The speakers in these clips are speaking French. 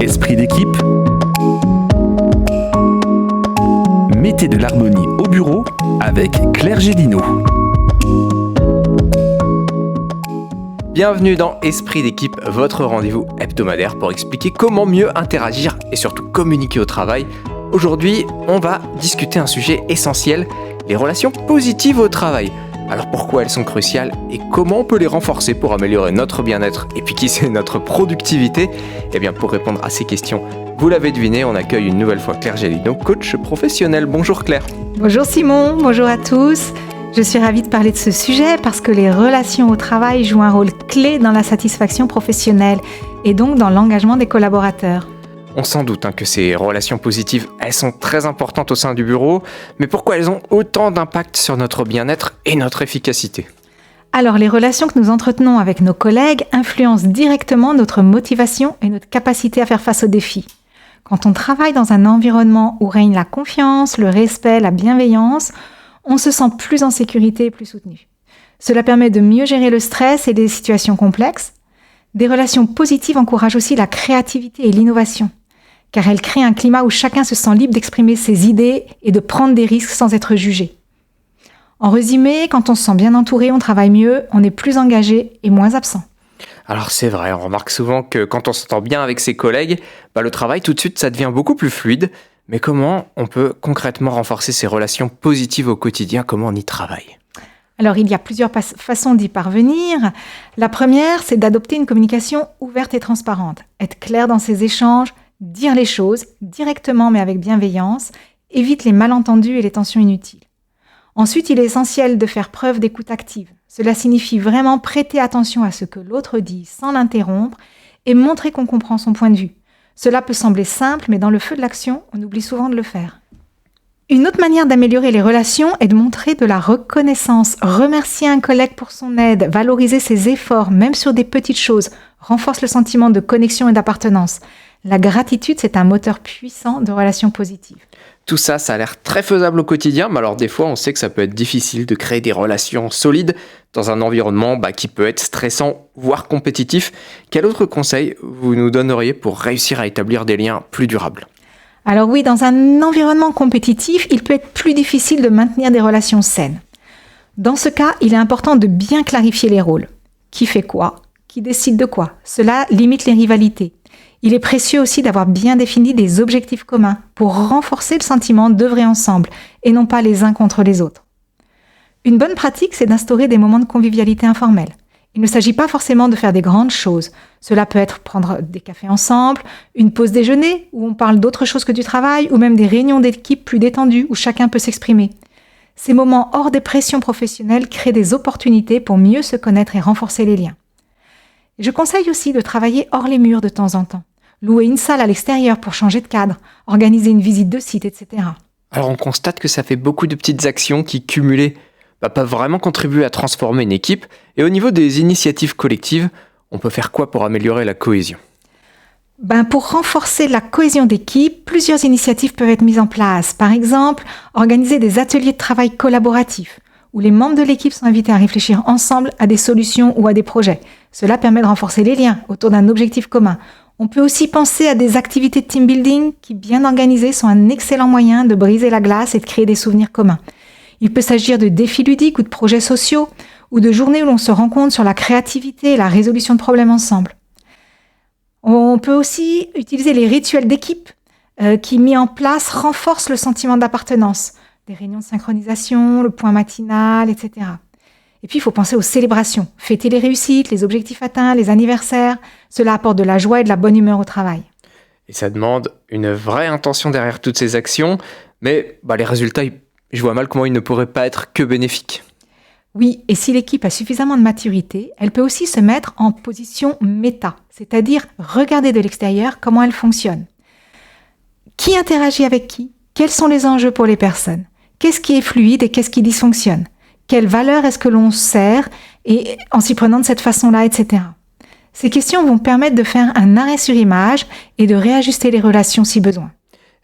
Esprit d'équipe. Mettez de l'harmonie au bureau avec Claire Gélineau. Bienvenue dans Esprit d'équipe, votre rendez-vous hebdomadaire pour expliquer comment mieux interagir et surtout communiquer au travail. Aujourd'hui, on va discuter un sujet essentiel, les relations positives au travail. Alors pourquoi elles sont cruciales et comment on peut les renforcer pour améliorer notre bien-être et puis qui sait notre productivité? Eh bien pour répondre à ces questions, vous l'avez deviné, on accueille une nouvelle fois Claire Gélineau, coach professionnel. Bonjour Claire. Bonjour Simon, bonjour à tous. Je suis ravie de parler de ce sujet parce que les relations au travail jouent un rôle clé dans la satisfaction professionnelle et donc dans l'engagement des collaborateurs. On s'en doute que ces relations positives, elles sont très importantes au sein du bureau, mais pourquoi elles ont autant d'impact sur notre bien-être et notre efficacité? Alors, les relations que nous entretenons avec nos collègues influencent directement notre motivation et notre capacité à faire face aux défis. Quand on travaille dans un environnement où règne la confiance, le respect, la bienveillance, on se sent plus en sécurité et plus soutenu. Cela permet de mieux gérer le stress et les situations complexes. Des relations positives encouragent aussi la créativité et l'innovation, car elles créent un climat où chacun se sent libre d'exprimer ses idées et de prendre des risques sans être jugé. En résumé, quand on se sent bien entouré, on travaille mieux, on est plus engagé et moins absent. Alors c'est vrai, on remarque souvent que quand on s'entend bien avec ses collègues, le travail tout de suite ça devient beaucoup plus fluide. Mais comment on peut concrètement renforcer ces relations positives au quotidien? Comment on y travaille? Alors, il y a plusieurs façons d'y parvenir. La première, c'est d'adopter une communication ouverte et transparente. Être clair dans ses échanges, dire les choses directement mais avec bienveillance, évite les malentendus et les tensions inutiles. Ensuite, il est essentiel de faire preuve d'écoute active. Cela signifie vraiment prêter attention à ce que l'autre dit sans l'interrompre et montrer qu'on comprend son point de vue. Cela peut sembler simple, mais dans le feu de l'action, on oublie souvent de le faire. Une autre manière d'améliorer les relations est de montrer de la reconnaissance. Remercier un collègue pour son aide, valoriser ses efforts, même sur des petites choses, renforce le sentiment de connexion et d'appartenance. La gratitude, c'est un moteur puissant de relations positives. Tout ça, ça a l'air très faisable au quotidien, mais alors des fois, on sait que ça peut être difficile de créer des relations solides dans un environnement qui peut être stressant, voire compétitif. Quel autre conseil vous nous donneriez pour réussir à établir des liens plus durables? Alors oui, dans un environnement compétitif, il peut être plus difficile de maintenir des relations saines. Dans ce cas, il est important de bien clarifier les rôles. Qui fait quoi? Qui décide de quoi? Cela limite les rivalités. Il est précieux aussi d'avoir bien défini des objectifs communs pour renforcer le sentiment d'œuvrer ensemble et non pas les uns contre les autres. Une bonne pratique, c'est d'instaurer des moments de convivialité informels. Il ne s'agit pas forcément de faire des grandes choses. Cela peut être prendre des cafés ensemble, une pause déjeuner où on parle d'autre chose que du travail ou même des réunions d'équipe plus détendues où chacun peut s'exprimer. Ces moments hors des pressions professionnelles créent des opportunités pour mieux se connaître et renforcer les liens. Je conseille aussi de travailler hors les murs de temps en temps. Louer une salle à l'extérieur pour changer de cadre, organiser une visite de site, etc. Alors on constate que ça fait beaucoup de petites actions qui, cumulées, peuvent vraiment contribuer à transformer une équipe. Et au niveau des initiatives collectives, on peut faire quoi pour améliorer la cohésion? Pour renforcer la cohésion d'équipe, plusieurs initiatives peuvent être mises en place. Par exemple, organiser des ateliers de travail collaboratifs, où les membres de l'équipe sont invités à réfléchir ensemble à des solutions ou à des projets. Cela permet de renforcer les liens autour d'un objectif commun. On peut aussi penser à des activités de team building qui, bien organisées, sont un excellent moyen de briser la glace et de créer des souvenirs communs. Il peut s'agir de défis ludiques ou de projets sociaux, ou de journées où l'on se rencontre sur la créativité et la résolution de problèmes ensemble. On peut aussi utiliser les rituels d'équipe qui, mis en place, renforcent le sentiment d'appartenance. Des réunions de synchronisation, le point matinal, etc. Et puis, il faut penser aux célébrations. Fêter les réussites, les objectifs atteints, les anniversaires. Cela apporte de la joie et de la bonne humeur au travail. Et ça demande une vraie intention derrière toutes ces actions. Mais les résultats, je vois mal comment ils ne pourraient pas être que bénéfiques. Oui, et si l'équipe a suffisamment de maturité, elle peut aussi se mettre en position méta, c'est-à-dire regarder de l'extérieur comment elle fonctionne. Qui interagit avec qui? Quels sont les enjeux pour les personnes? Qu'est-ce qui est fluide et qu'est-ce qui dysfonctionne? Quelle valeur est-ce que l'on sert et en s'y prenant de cette façon-là, etc. Ces questions vont permettre de faire un arrêt sur image et de réajuster les relations si besoin.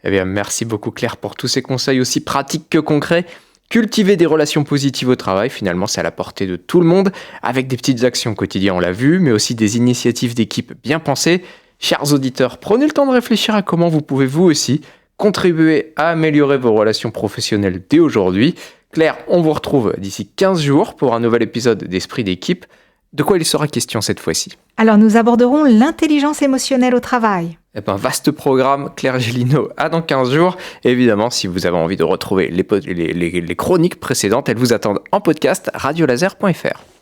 Eh bien, merci beaucoup Claire pour tous ces conseils aussi pratiques que concrets. Cultiver des relations positives au travail, finalement, c'est à la portée de tout le monde, avec des petites actions quotidiennes, on l'a vu, mais aussi des initiatives d'équipe bien pensées. Chers auditeurs, prenez le temps de réfléchir à comment vous pouvez vous aussi contribuer à améliorer vos relations professionnelles dès aujourd'hui. Claire, on vous retrouve d'ici 15 jours pour un nouvel épisode d'Esprit d'équipe. De quoi il sera question cette fois-ci ? Alors nous aborderons l'intelligence émotionnelle au travail. Vaste programme, Claire Gélineau à dans 15 jours. Et évidemment, si vous avez envie de retrouver les chroniques précédentes, elles vous attendent en podcast radiolaser.fr.